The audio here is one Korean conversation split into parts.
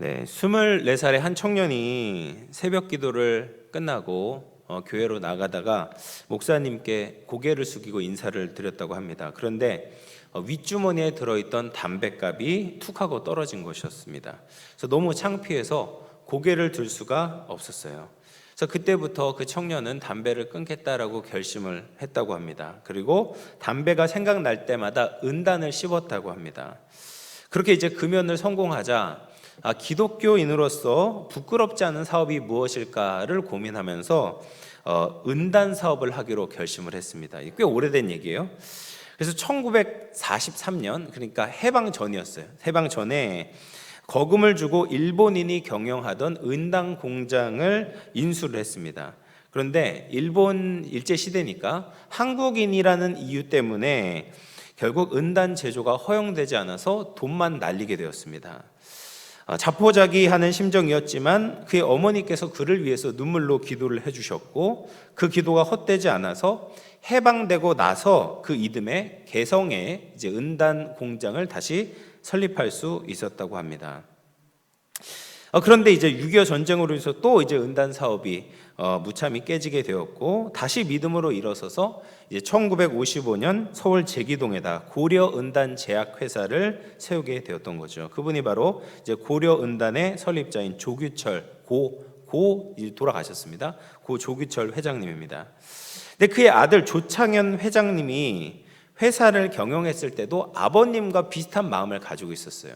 네, 24살의 한 청년이 새벽 기도를 끝나고 교회로 나가다가 목사님께 고개를 숙이고 인사를 드렸다고 합니다. 그런데 윗주머니에 들어있던 담뱃갑이 툭 하고 떨어진 것이었습니다. 그래서 너무 창피해서 고개를 들 수가 없었어요. 그래서 그때부터 그 청년은 담배를 끊겠다라고 결심을 했다고 합니다. 그리고 담배가 생각날 때마다 은단을 씹었다고 합니다. 그렇게 이제 금연을 성공하자 기독교인으로서 부끄럽지 않은 사업이 무엇일까를 고민하면서 은단 사업을 하기로 결심을 했습니다. 꽤 오래된 얘기예요. 그래서 1943년, 그러니까 해방 전이었어요. 해방 전에 거금을 주고 일본인이 경영하던 은단 공장을 인수를 했습니다. 그런데 일본 일제 시대니까 한국인이라는 이유 때문에 결국 은단 제조가 허용되지 않아서 돈만 날리게 되었습니다. 자포자기하는 심정이었지만 그의 어머니께서 그를 위해서 눈물로 기도를 해주셨고, 그 기도가 헛되지 않아서 해방되고 나서 그 이듬해 개성에 이제 은단 공장을 다시 설립할 수 있었다고 합니다. 그런데 이제 6.25 전쟁으로 인해서 또 이제 은단 사업이 무참히 깨지게 되었고, 다시 믿음으로 일어서서 이제 1955년 서울 제기동에다 고려 은단 제약 회사를 세우게 되었던 거죠. 그분이 바로 이제 고려 은단의 설립자인 조규철 이제 돌아가셨습니다. 고 조규철 회장님입니다. 근데 그의 아들 조창현 회장님이 회사를 경영했을 때도 아버님과 비슷한 마음을 가지고 있었어요.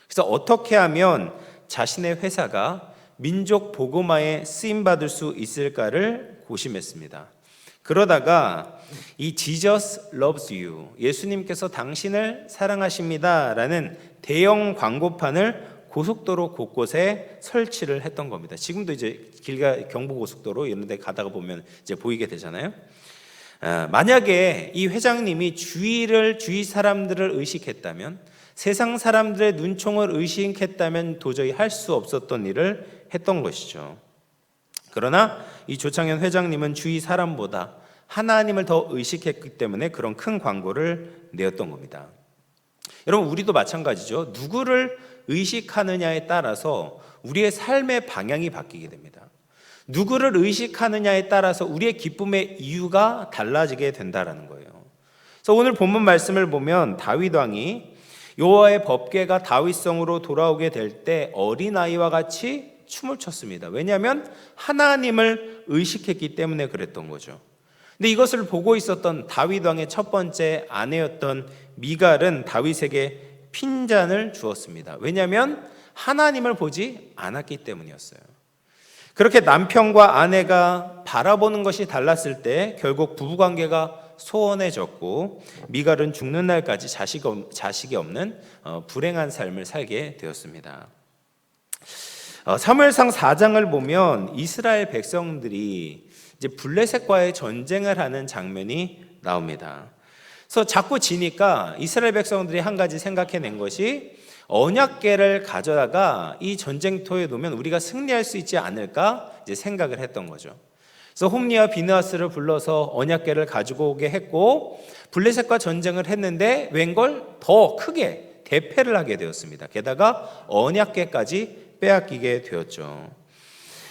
그래서 어떻게 하면 자신의 회사가 민족 복음화에 쓰임받을 수 있을까를 고심했습니다. 그러다가 이 Jesus loves you, 예수님께서 당신을 사랑하십니다 라는 대형 광고판을 고속도로 곳곳에 설치를 했던 겁니다. 지금도 이제 경부고속도로 이런 데 가다가 보면 이제 보이게 되잖아요. 만약에 이 회장님이 주위 사람들을 의식했다면, 세상 사람들의 눈총을 의식했다면 도저히 할 수 없었던 일을 했던 것이죠. 그러나 이 조창현 회장님은 주위 사람보다 하나님을 더 의식했기 때문에 그런 큰 광고를 내었던 겁니다. 여러분, 우리도 마찬가지죠. 누구를 의식하느냐에 따라서 우리의 삶의 방향이 바뀌게 됩니다. 누구를 의식하느냐에 따라서 우리의 기쁨의 이유가 달라지게 된다는 거예요. 그래서 오늘 본문 말씀을 보면 다윗 왕이 여호와의 법궤가 다윗성으로 돌아오게 될 때 어린아이와 같이 춤을 췄습니다. 왜냐하면 하나님을 의식했기 때문에 그랬던 거죠. 근데 이것을 보고 있었던 다윗 왕의 첫 번째 아내였던 미갈은 다윗에게 핀잔을 주었습니다. 왜냐하면 하나님을 보지 않았기 때문이었어요. 그렇게 남편과 아내가 바라보는 것이 달랐을 때 결국 부부관계가 소원해졌고, 미갈은 죽는 날까지 자식이 없는 불행한 삶을 살게 되었습니다. 사무엘상 4장을 보면 이스라엘 백성들이 이제 블레셋과의 전쟁을 하는 장면이 나옵니다. 그래서 자꾸 지니까 이스라엘 백성들이 한 가지 생각해낸 것이, 언약궤를 가져다가 이 전쟁터에 놓으면 우리가 승리할 수 있지 않을까 이제 생각을 했던 거죠. 그래서 홈리와 비느하스를 불러서 언약궤를 가지고 오게 했고, 블레셋과 전쟁을 했는데 웬걸 더 크게 대패를 하게 되었습니다. 게다가 언약궤까지 빼앗기게 되었죠.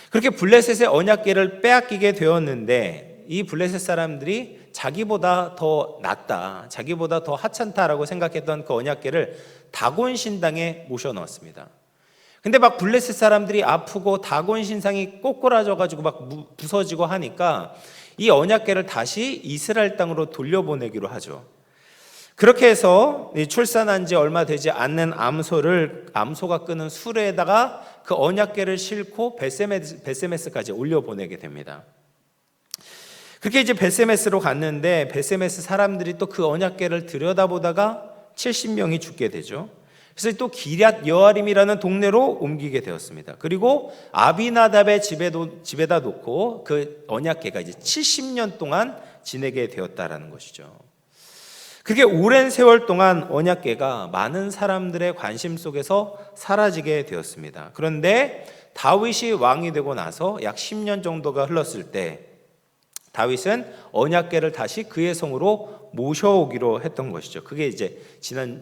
그렇게 블레셋의 언약궤를 빼앗기게 되었는데, 이 블레셋 사람들이 자기보다 더 낫다, 자기보다 더 하찮다라고 생각했던 그 언약궤를 다곤 신당에 모셔놓았습니다. 근데 막 블레셋 사람들이 아프고 다곤 신상이 꼬꾸라져가지고 막 부서지고 하니까 이 언약궤를 다시 이스라엘 땅으로 돌려보내기로 하죠. 그렇게 해서 출산한 지 얼마 되지 않는 암소가 끄는 수레에다가 그 언약궤를 싣고 베세메스까지 올려보내게 됩니다. 그렇게 이제 베세메스로 갔는데, 베세메스 사람들이 또 그 언약궤를 들여다보다가 70명이 죽게 되죠. 그래서 또 기럇 여아림이라는 동네로 옮기게 되었습니다. 그리고 아비나답의 집에다 놓고 그 언약궤가 이제 70년 동안 지내게 되었다라는 것이죠. 그게 오랜 세월 동안 언약궤가 많은 사람들의 관심 속에서 사라지게 되었습니다. 그런데 다윗이 왕이 되고 나서 약 10년 정도가 흘렀을 때 다윗은 언약궤를 다시 그의 성으로 모셔오기로 했던 것이죠. 그게 이제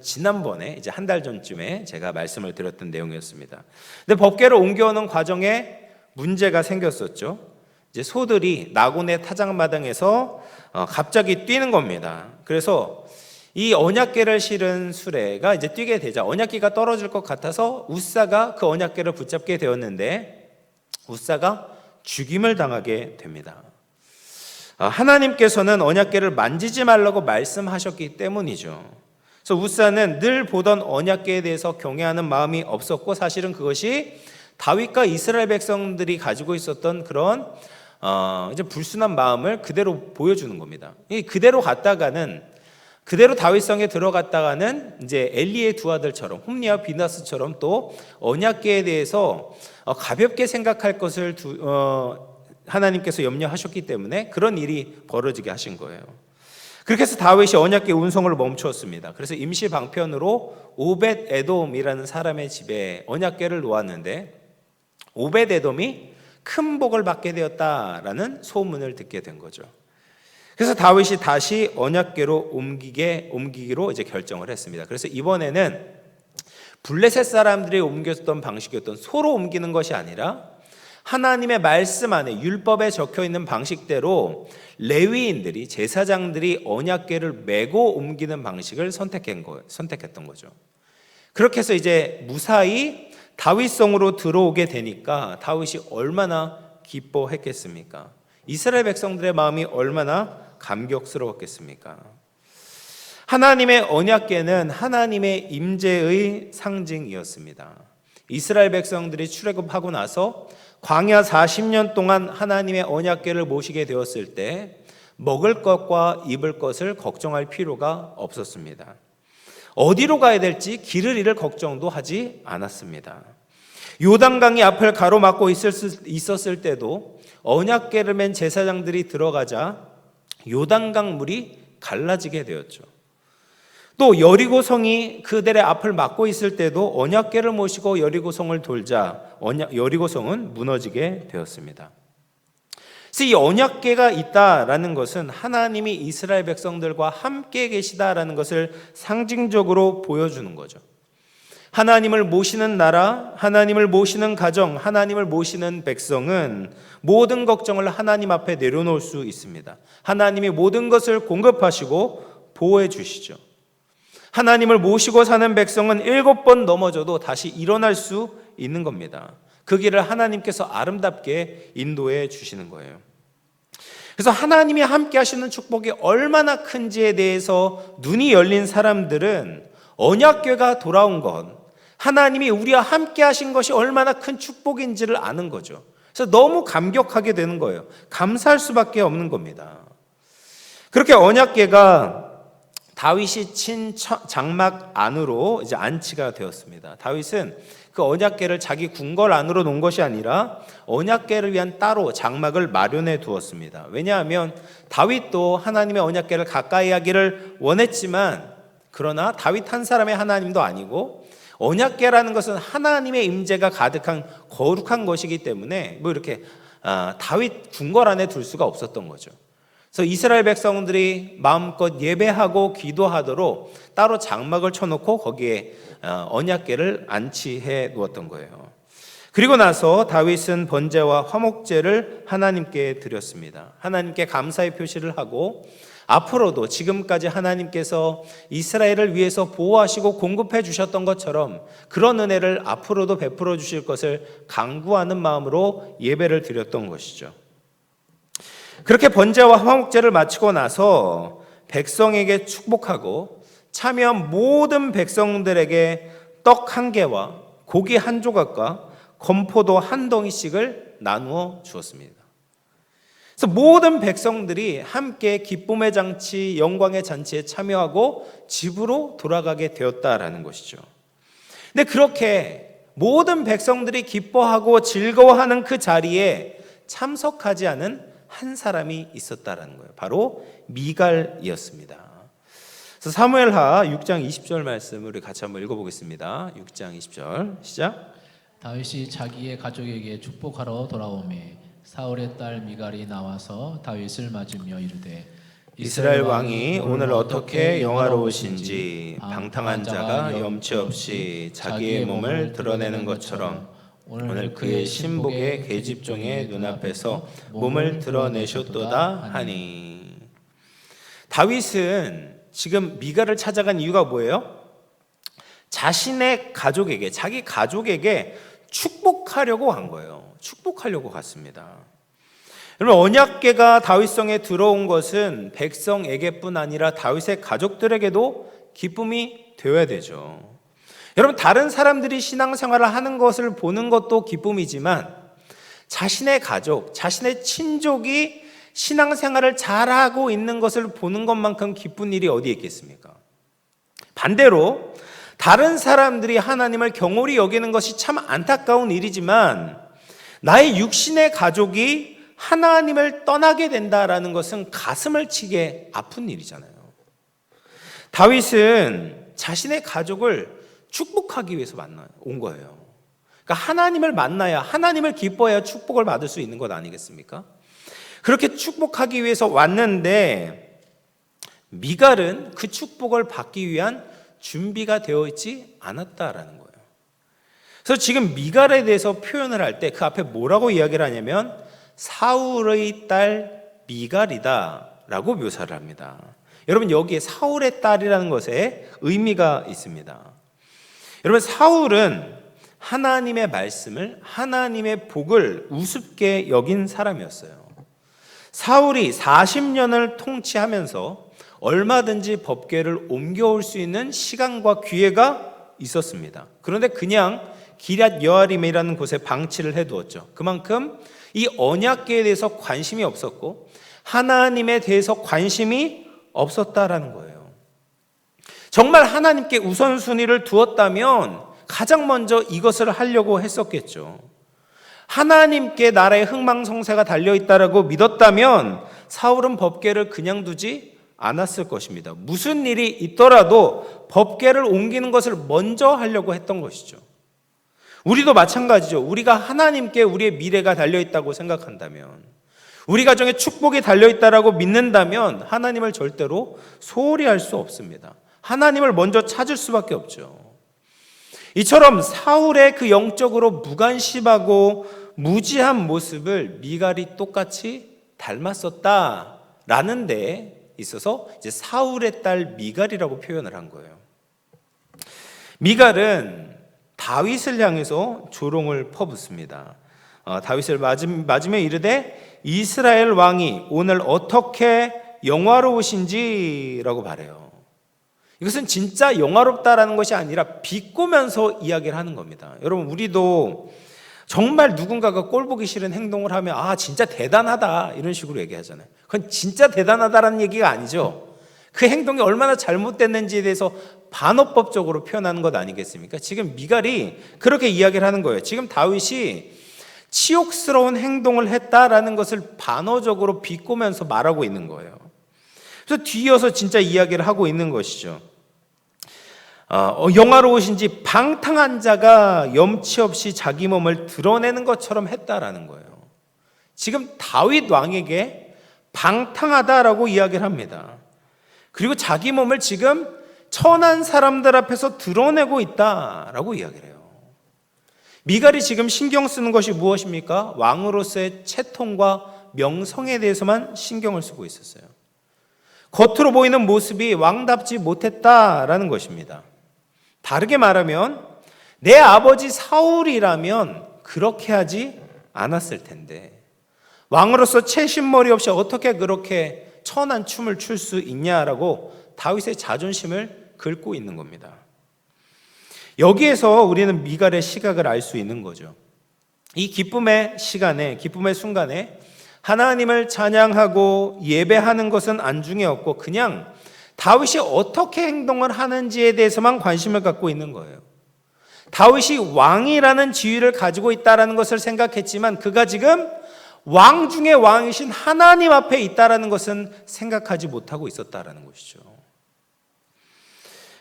지난번에 이제 한 달 전쯤에 제가 말씀을 드렸던 내용이었습니다. 근데 법궤를 옮겨오는 과정에 문제가 생겼었죠. 이제 소들이 나곤의 타작마당에서 갑자기 뛰는 겁니다. 그래서 이 언약궤를 실은 수레가 이제 뛰게 되자 언약궤가 떨어질 것 같아서 웃사가 그 언약궤를 붙잡게 되었는데 웃사가 죽임을 당하게 됩니다. 하나님께서는 언약궤를 만지지 말라고 말씀하셨기 때문이죠. 그래서 웃사는 늘 보던 언약궤에 대해서 경외하는 마음이 없었고 사실은 그것이 다윗과 이스라엘 백성들이 가지고 있었던 그런 이제 불순한 마음을 그대로 보여주는 겁니다. 그대로 다윗성에 들어갔다가는 이제 엘리의 두 아들처럼 홈리와 비나스처럼 또 언약궤에 대해서 가볍게 생각할 것을 하나님께서 염려하셨기 때문에 그런 일이 벌어지게 하신 거예요. 그렇게 해서 다윗이 언약궤 운송을 멈추었습니다. 그래서 임시 방편으로 오벳 에돔이라는 사람의 집에 언약궤를 놓았는데 오벳 에돔이 큰 복을 받게 되었다라는 소문을 듣게 된 거죠. 그래서 다윗이 다시 언약궤로 옮기기로 이제 결정을 했습니다. 그래서 이번에는 블레셋 사람들이 옮겼던 방식이었던 소로 옮기는 것이 아니라 하나님의 말씀 안에 율법에 적혀 있는 방식대로 레위인들이 제사장들이 언약궤를 메고 옮기는 방식을 선택했던 거죠. 그렇게 해서 이제 무사히 다윗성으로 들어오게 되니까 다윗이 얼마나 기뻐했겠습니까? 이스라엘 백성들의 마음이 얼마나 감격스러웠겠습니까? 하나님의 언약궤는 하나님의 임재의 상징이었습니다. 이스라엘 백성들이 출애굽하고 나서 광야 40년 동안 하나님의 언약궤를 모시게 되었을 때 먹을 것과 입을 것을 걱정할 필요가 없었습니다. 어디로 가야 될지 길을 잃을 걱정도 하지 않았습니다. 요단강이 앞을 가로막고 있었을 때도 언약궤를 맨 제사장들이 들어가자 요단강 물이 갈라지게 되었죠. 또 여리고성이 그들의 앞을 막고 있을 때도 언약궤를 모시고 여리고성을 돌자 여리고성은 무너지게 되었습니다. 그래서 이 언약궤가 있다라는 것은 하나님이 이스라엘 백성들과 함께 계시다라는 것을 상징적으로 보여주는 거죠. 하나님을 모시는 나라, 하나님을 모시는 가정, 하나님을 모시는 백성은 모든 걱정을 하나님 앞에 내려놓을 수 있습니다. 하나님이 모든 것을 공급하시고 보호해 주시죠. 하나님을 모시고 사는 백성은 7번 넘어져도 다시 일어날 수 있는 겁니다. 그 길을 하나님께서 아름답게 인도해 주시는 거예요. 그래서 하나님이 함께 하시는 축복이 얼마나 큰지에 대해서 눈이 열린 사람들은 언약궤가 돌아온 것, 하나님이 우리와 함께 하신 것이 얼마나 큰 축복인지를 아는 거죠. 그래서 너무 감격하게 되는 거예요. 감사할 수밖에 없는 겁니다. 그렇게 언약궤가 다윗이 친 장막 안으로 이제 안치가 되었습니다. 다윗은 그 언약궤를 자기 궁궐 안으로 놓은 것이 아니라 언약궤를 위한 따로 장막을 마련해 두었습니다. 왜냐하면 다윗도 하나님의 언약궤를 가까이 하기를 원했지만 그러나 다윗 한 사람의 하나님도 아니고 언약궤라는 것은 하나님의 임재가 가득한 거룩한 것이기 때문에 뭐 이렇게 다윗 궁궐 안에 둘 수가 없었던 거죠. 그래서 이스라엘 백성들이 마음껏 예배하고 기도하도록 따로 장막을 쳐놓고 거기에 언약궤를 안치해 놓았던 거예요. 그리고 나서 다윗은 번제와 화목제를 하나님께 드렸습니다. 하나님께 감사의 표시를 하고 앞으로도 지금까지 하나님께서 이스라엘을 위해서 보호하시고 공급해 주셨던 것처럼 그런 은혜를 앞으로도 베풀어 주실 것을 간구하는 마음으로 예배를 드렸던 것이죠. 그렇게 번제와 화목제를 마치고 나서 백성에게 축복하고 참여한 모든 백성들에게 떡 1개와 고기 1조각과 건포도 1덩이씩을 나누어 주었습니다. 그래서 모든 백성들이 함께 기쁨의 잔치, 영광의 잔치에 참여하고 집으로 돌아가게 되었다라는 것이죠. 근데 그렇게 모든 백성들이 기뻐하고 즐거워하는 그 자리에 참석하지 않은 한 사람이 있었다라는 거예요. 바로 미갈이었습니다. 그래서 사무엘하 6장 20절 말씀을 우리 같이 한번 읽어보겠습니다. 6장 20절 시작. 다윗이 자기의 가족에게 축복하러 돌아오매 사울의 딸 미갈이 나와서 다윗을 맞으며 이르되 이스라엘 왕이 오늘 어떻게 영화로우신지 방탕한 자가 염치 없이 자기의 몸을 드러내는 것처럼 오늘 그의 신복의 계집종의 눈앞에서 몸을 드러내셨도다 하니. 다윗은 지금 미갈을 찾아간 이유가 뭐예요? 자신의 가족에게, 자기 가족에게 축복하려고 한 거예요. 축복하려고 갔습니다. 여러분, 언약궤가 다윗성에 들어온 것은 백성에게뿐 아니라 다윗의 가족들에게도 기쁨이 되어야 되죠. 여러분, 다른 사람들이 신앙생활을 하는 것을 보는 것도 기쁨이지만 자신의 가족, 자신의 친족이 신앙생활을 잘하고 있는 것을 보는 것만큼 기쁜 일이 어디에 있겠습니까? 반대로 다른 사람들이 하나님을 경홀히 여기는 것이 참 안타까운 일이지만 나의 육신의 가족이 하나님을 떠나게 된다라는 것은 가슴을 치게 아픈 일이잖아요. 다윗은 자신의 가족을 축복하기 위해서 온 거예요. 그러니까 하나님을 만나야, 하나님을 기뻐해야 축복을 받을 수 있는 것 아니겠습니까? 그렇게 축복하기 위해서 왔는데 미갈은 그 축복을 받기 위한 준비가 되어 있지 않았다라는 거예요. 그래서 지금 미갈에 대해서 표현을 할 때 그 앞에 뭐라고 이야기를 하냐면 사울의 딸 미갈이다 라고 묘사를 합니다. 여러분, 여기에 사울의 딸이라는 것에 의미가 있습니다. 여러분, 사울은 하나님의 말씀을, 하나님의 복을 우습게 여긴 사람이었어요. 사울이 40년을 통치하면서 얼마든지 법궤를 옮겨올 수 있는 시간과 기회가 있었습니다. 그런데 그냥 기럇 여아림이라는 곳에 방치를 해두었죠. 그만큼 이 언약궤에 대해서 관심이 없었고 하나님에 대해서 관심이 없었다라는 거예요. 정말 하나님께 우선순위를 두었다면 가장 먼저 이것을 하려고 했었겠죠. 하나님께 나라의 흥망성쇠가 달려있다라고 믿었다면 사울은 법궤를 그냥 두지 않았을 것입니다. 무슨 일이 있더라도 법궤를 옮기는 것을 먼저 하려고 했던 것이죠. 우리도 마찬가지죠. 우리가 하나님께 우리의 미래가 달려있다고 생각한다면, 우리 가정에 축복이 달려있다라고 믿는다면 하나님을 절대로 소홀히 할 수 없습니다. 하나님을 먼저 찾을 수밖에 없죠. 이처럼 사울의 그 영적으로 무관심하고 무지한 모습을 미갈이 똑같이 닮았었다라는 데 있어서 이제 사울의 딸 미갈이라고 표현을 한 거예요. 미갈은 다윗을 향해서 조롱을 퍼붓습니다. 다윗을 맞으며 이르되 이스라엘 왕이 오늘 어떻게 영화로우신지라고 말해요. 이것은 진짜 영화롭다라는 것이 아니라 비꼬면서 이야기를 하는 겁니다. 여러분, 우리도 정말 누군가가 꼴보기 싫은 행동을 하면 진짜 대단하다 이런 식으로 얘기하잖아요. 그건 진짜 대단하다라는 얘기가 아니죠. 그 행동이 얼마나 잘못됐는지에 대해서 반어법적으로 표현하는 것 아니겠습니까? 지금 미갈이 그렇게 이야기를 하는 거예요. 지금 다윗이 치욕스러운 행동을 했다라는 것을 반어적으로 비꼬면서 말하고 있는 거예요. 그래서 뒤이어서 진짜 이야기를 하고 있는 것이죠. 영화로우신지 방탕한 자가 염치 없이 자기 몸을 드러내는 것처럼 했다라는 거예요. 지금 다윗 왕에게 방탕하다라고 이야기를 합니다. 그리고 자기 몸을 지금 천한 사람들 앞에서 드러내고 있다라고 이야기를 해요. 미갈이 지금 신경 쓰는 것이 무엇입니까? 왕으로서의 채통과 명성에 대해서만 신경을 쓰고 있었어요. 겉으로 보이는 모습이 왕답지 못했다라는 것입니다. 다르게 말하면 내 아버지 사울이라면 그렇게 하지 않았을 텐데 왕으로서 채신머리 없이 어떻게 그렇게 천한 춤을 출 수 있냐라고 다윗의 자존심을 긁고 있는 겁니다. 여기에서 우리는 미갈의 시각을 알 수 있는 거죠. 이 기쁨의 시간에, 기쁨의 순간에 하나님을 찬양하고 예배하는 것은 안중에 없고 그냥 다윗이 어떻게 행동을 하는지에 대해서만 관심을 갖고 있는 거예요. 다윗이 왕이라는 지위를 가지고 있다는 것을 생각했지만 그가 지금 왕 중에 왕이신 하나님 앞에 있다는 것은 생각하지 못하고 있었다는 것이죠.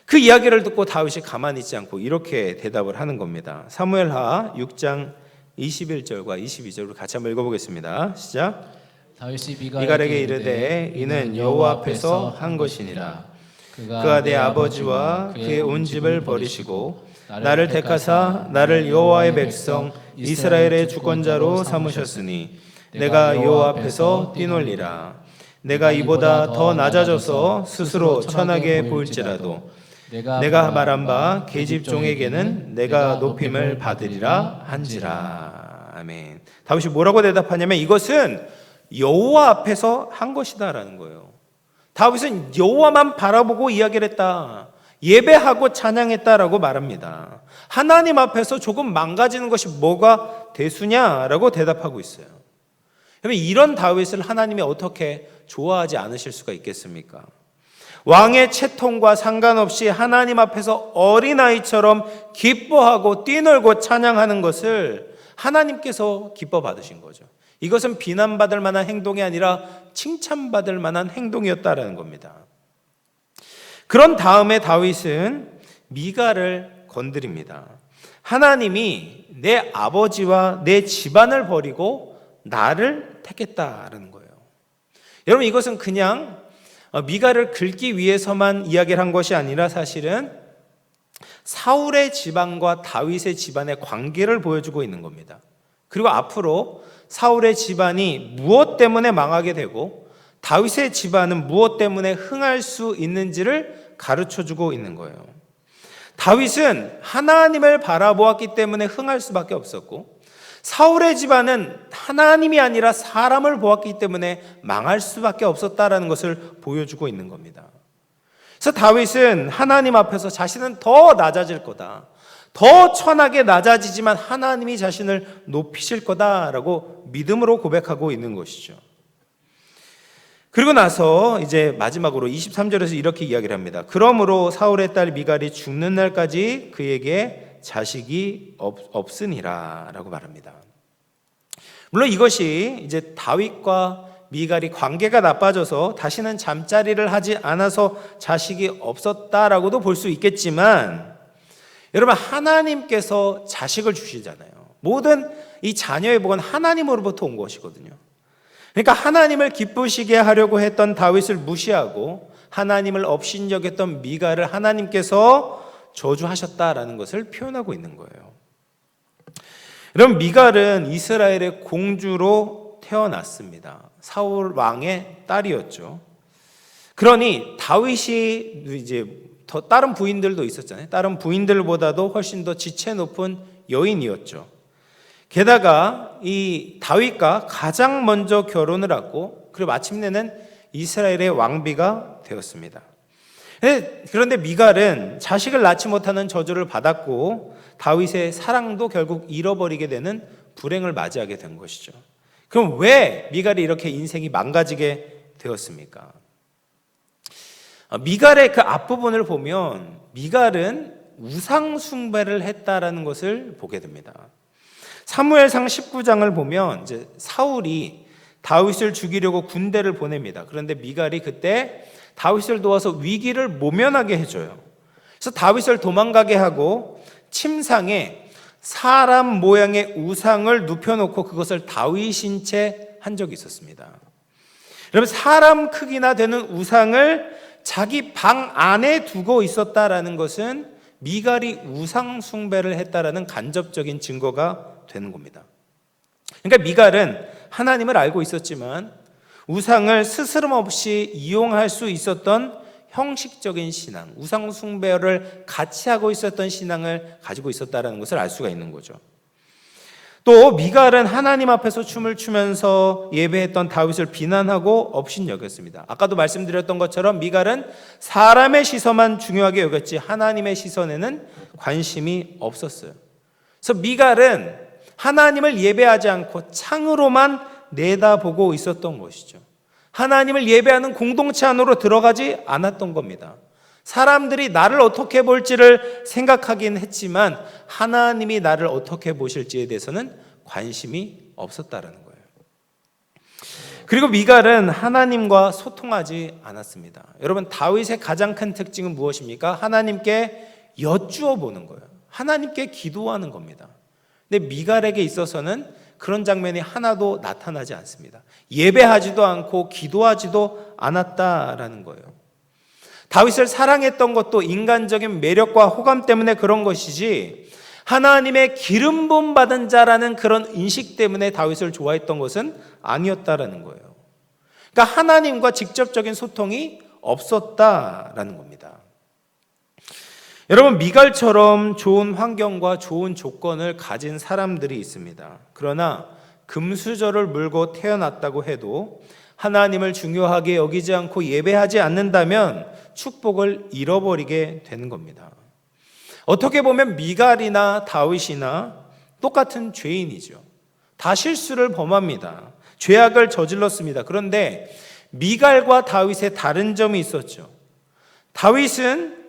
그 이야기를 듣고 다윗이 가만히 있지 않고 이렇게 대답을 하는 겁니다. 사무엘하 6장 21절과 22절을 같이 한번 읽어보겠습니다. 시작. 다윗이 미갈에게 이르되 이는 여호와 앞에서 한 것이니라. 그가 내 아버지와 그의 온 집을 버리시고 나를 택하사 나를 여호와의 백성 이스라엘의 주권자로 삼으셨으니 내가 여호와 앞에서 뛰놀리라. 내가 이보다 더 낮아져서 스스로 천하게 보일지라도 내가 말한 바 계집 종에게는 내가 높임을 받으리라 한지라. 아멘. 다윗이 뭐라고 대답하냐면 이것은 여호와 앞에서 한 것이다라는 거예요. 다윗은 여호와만 바라보고 이야기를 했다. 예배하고 찬양했다라고 말합니다. 하나님 앞에서 조금 망가지는 것이 뭐가 대수냐라고 대답하고 있어요. 그러면 이런 다윗을 하나님이 어떻게 좋아하지 않으실 수가 있겠습니까? 왕의 채통과 상관없이 하나님 앞에서 어린아이처럼 기뻐하고 뛰놀고 찬양하는 것을 하나님께서 기뻐 받으신 거죠. 이것은 비난받을 만한 행동이 아니라 칭찬받을 만한 행동이었다라는 겁니다. 그런 다음에 다윗은 미갈을 건드립니다. 하나님이 내 아버지와 내 집안을 버리고 나를 택했다라는 거예요. 여러분 이것은 그냥 미갈을 긁기 위해서만 이야기를 한 것이 아니라 사실은 사울의 집안과 다윗의 집안의 관계를 보여주고 있는 겁니다. 그리고 앞으로 사울의 집안이 무엇 때문에 망하게 되고 다윗의 집안은 무엇 때문에 흥할 수 있는지를 가르쳐주고 있는 거예요. 다윗은 하나님을 바라보았기 때문에 흥할 수밖에 없었고 사울의 집안은 하나님이 아니라 사람을 보았기 때문에 망할 수밖에 없었다라는 것을 보여주고 있는 겁니다. 그래서 다윗은 하나님 앞에서 자신은 더 낮아질 거다. 더 천하게 낮아지지만 하나님이 자신을 높이실 거다라고 믿음으로 고백하고 있는 것이죠. 그리고 나서 이제 마지막으로 23절에서 이렇게 이야기를 합니다. 그러므로 사울의 딸 미갈이 죽는 날까지 그에게 자식이 없으니라 라고 말합니다. 물론 이것이 이제 다윗과 미갈이 관계가 나빠져서 다시는 잠자리를 하지 않아서 자식이 없었다라고도 볼 수 있겠지만 여러분 하나님께서 자식을 주시잖아요. 모든 이 자녀의 복은 하나님으로부터 온 것이거든요. 그러니까 하나님을 기쁘시게 하려고 했던 다윗을 무시하고 하나님을 업신여겼던 미갈을 하나님께서 저주하셨다라는 것을 표현하고 있는 거예요. 여러분 미갈은 이스라엘의 공주로 태어났습니다. 사울 왕의 딸이었죠. 그러니 다윗이 이제 더 다른 부인들도 있었잖아요. 다른 부인들보다도 훨씬 더 지체 높은 여인이었죠. 게다가 이 다윗과 가장 먼저 결혼을 하고 그리고 마침내는 이스라엘의 왕비가 되었습니다. 그런데 미갈은 자식을 낳지 못하는 저주를 받았고 다윗의 사랑도 결국 잃어버리게 되는 불행을 맞이하게 된 것이죠. 그럼 왜 미갈이 이렇게 인생이 망가지게 되었습니까? 미갈의 그 앞부분을 보면 미갈은 우상 숭배를 했다라는 것을 보게 됩니다. 사무엘상 19장을 보면 이제 사울이 다윗을 죽이려고 군대를 보냅니다. 그런데 미갈이 그때 다윗을 도와서 위기를 모면하게 해줘요. 그래서 다윗을 도망가게 하고 침상에 사람 모양의 우상을 눕혀놓고 그것을 다윗인 채 한 적이 있었습니다. 여러분 사람 크기나 되는 우상을 자기 방 안에 두고 있었다라는 것은 미갈이 우상 숭배를 했다라는 간접적인 증거가 되는 겁니다. 그러니까 미갈은 하나님을 알고 있었지만 우상을 스스럼 없이 이용할 수 있었던 형식적인 신앙, 우상 숭배를 같이 하고 있었던 신앙을 가지고 있었다는 것을 알 수가 있는 거죠. 또 미갈은 하나님 앞에서 춤을 추면서 예배했던 다윗을 비난하고 업신여겼습니다. 아까도 말씀드렸던 것처럼 미갈은 사람의 시선만 중요하게 여겼지 하나님의 시선에는 관심이 없었어요. 그래서 미갈은 하나님을 예배하지 않고 창으로만 내다보고 있었던 것이죠. 하나님을 예배하는 공동체 안으로 들어가지 않았던 겁니다. 사람들이 나를 어떻게 볼지를 생각하긴 했지만 하나님이 나를 어떻게 보실지에 대해서는 관심이 없었다라는 거예요. 그리고 미갈은 하나님과 소통하지 않았습니다. 여러분 다윗의 가장 큰 특징은 무엇입니까? 하나님께 여쭈어 보는 거예요. 하나님께 기도하는 겁니다. 근데 미갈에게 있어서는 그런 장면이 하나도 나타나지 않습니다. 예배하지도 않고 기도하지도 않았다라는 거예요. 다윗을 사랑했던 것도 인간적인 매력과 호감 때문에 그런 것이지 하나님의 기름 부음 받은 자라는 그런 인식 때문에 다윗을 좋아했던 것은 아니었다라는 거예요. 그러니까 하나님과 직접적인 소통이 없었다라는 겁니다. 여러분, 미갈처럼 좋은 환경과 좋은 조건을 가진 사람들이 있습니다. 그러나 금수저를 물고 태어났다고 해도 하나님을 중요하게 여기지 않고 예배하지 않는다면 축복을 잃어버리게 되는 겁니다. 어떻게 보면 미갈이나 다윗이나 똑같은 죄인이죠. 다 실수를 범합니다. 죄악을 저질렀습니다. 그런데 미갈과 다윗의 다른 점이 있었죠. 다윗은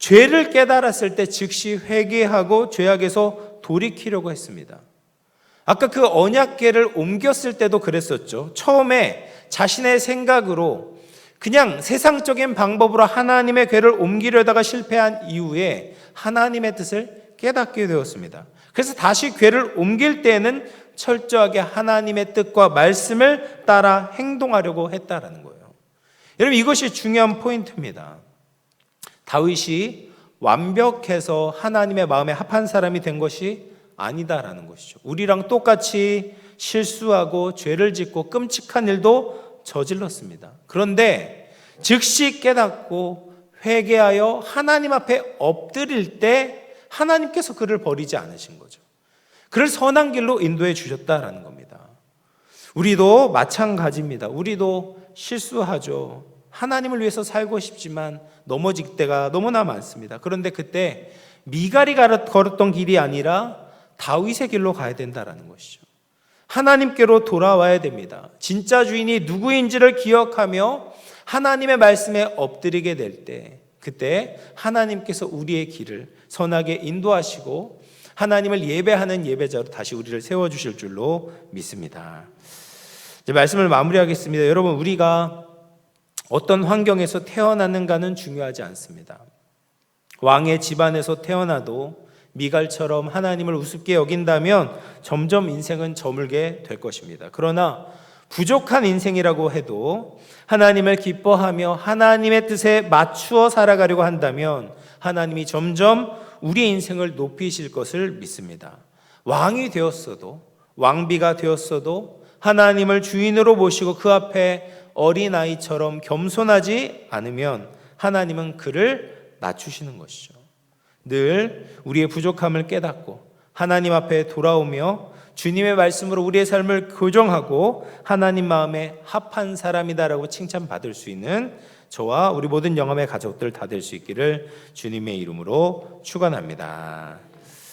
죄를 깨달았을 때 즉시 회개하고 죄악에서 돌이키려고 했습니다. 아까 그 언약궤를 옮겼을 때도 그랬었죠. 처음에 자신의 생각으로 그냥 세상적인 방법으로 하나님의 궤를 옮기려다가 실패한 이후에 하나님의 뜻을 깨닫게 되었습니다. 그래서 다시 궤를 옮길 때에는 철저하게 하나님의 뜻과 말씀을 따라 행동하려고 했다라는 거예요. 여러분, 이것이 중요한 포인트입니다. 다윗이 완벽해서 하나님의 마음에 합한 사람이 된 것이 아니다라는 것이죠. 우리랑 똑같이 실수하고 죄를 짓고 끔찍한 일도 저질렀습니다. 그런데 즉시 깨닫고 회개하여 하나님 앞에 엎드릴 때 하나님께서 그를 버리지 않으신 거죠. 그를 선한 길로 인도해 주셨다라는 겁니다. 우리도 마찬가지입니다. 우리도 실수하죠. 하나님을 위해서 살고 싶지만 넘어질 때가 너무나 많습니다. 그런데 그때 미갈이 걸었던 길이 아니라 다윗의 길로 가야 된다라는 것이죠. 하나님께로 돌아와야 됩니다. 진짜 주인이 누구인지를 기억하며 하나님의 말씀에 엎드리게 될 때, 그때 하나님께서 우리의 길을 선하게 인도하시고 하나님을 예배하는 예배자로 다시 우리를 세워주실 줄로 믿습니다. 이제 말씀을 마무리하겠습니다. 여러분, 우리가 어떤 환경에서 태어났는가는 중요하지 않습니다. 왕의 집안에서 태어나도 미갈처럼 하나님을 우습게 여긴다면 점점 인생은 저물게 될 것입니다. 그러나 부족한 인생이라고 해도 하나님을 기뻐하며 하나님의 뜻에 맞추어 살아가려고 한다면 하나님이 점점 우리의 인생을 높이실 것을 믿습니다. 왕이 되었어도, 왕비가 되었어도 하나님을 주인으로 모시고 그 앞에 어린아이처럼 겸손하지 않으면 하나님은 그를 낮추시는 것이죠. 늘 우리의 부족함을 깨닫고 하나님 앞에 돌아오며 주님의 말씀으로 우리의 삶을 교정하고 하나님 마음에 합한 사람이다라고 칭찬받을 수 있는 저와 우리 모든 영암의 가족들 다 될 수 있기를 주님의 이름으로 축원합니다.